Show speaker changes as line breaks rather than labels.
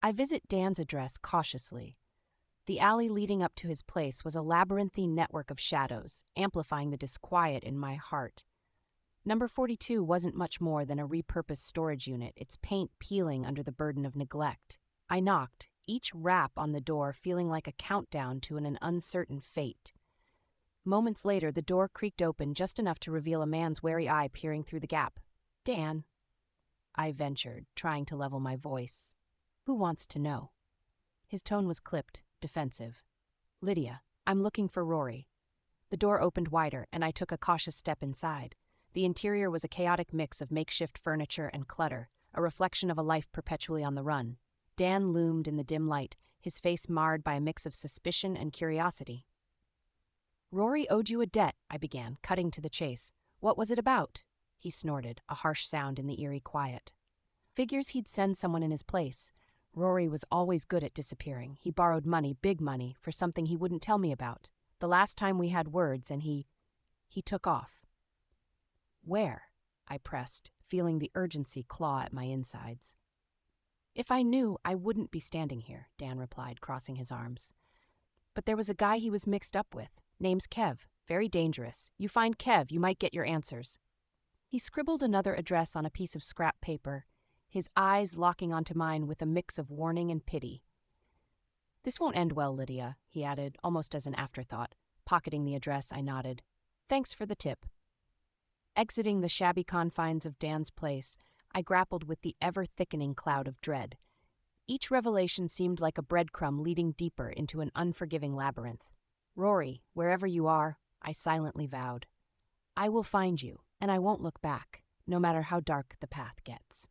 I visit Dan's address cautiously. The alley leading up to his place was a labyrinthine network of shadows, amplifying the disquiet in my heart. Number 42 wasn't much more than a repurposed storage unit, its paint peeling under the burden of neglect. I knocked, each rap on the door feeling like a countdown to an uncertain fate. Moments later, the door creaked open just enough to reveal a man's wary eye peering through the gap. "Dan," I ventured, trying to level my voice. "Who wants to know?" His tone was clipped, defensive. "Lydia, I'm looking for Rory." The door opened wider, and I took a cautious step inside. The interior was a chaotic mix of makeshift furniture and clutter, a reflection of a life perpetually on the run. Dan loomed in the dim light, his face marred by a mix of suspicion and curiosity. "Rory owed you a debt," I began, cutting to the chase. "What was it about?" He snorted, a harsh sound in the eerie quiet. "Figures he'd send someone in his place. Rory was always good at disappearing. He borrowed money, big money, for something he wouldn't tell me about. The last time we had words, and he took off." "Where?" I pressed, feeling the urgency claw at my insides. "If I knew, I wouldn't be standing here," Dan replied, crossing his arms. "But there was a guy he was mixed up with. Name's Kev. Very dangerous. You find Kev, you might get your answers." He scribbled another address on a piece of scrap paper, his eyes locking onto mine with a mix of warning and pity. "This won't end well, Lydia," he added, almost as an afterthought. Pocketing the address, I nodded. "Thanks for the tip." Exiting the shabby confines of Dan's place, I grappled with the ever-thickening cloud of dread. Each revelation seemed like a breadcrumb leading deeper into an unforgiving labyrinth. "Rory, wherever you are," I silently vowed, "I will find you, and I won't look back, no matter how dark the path gets."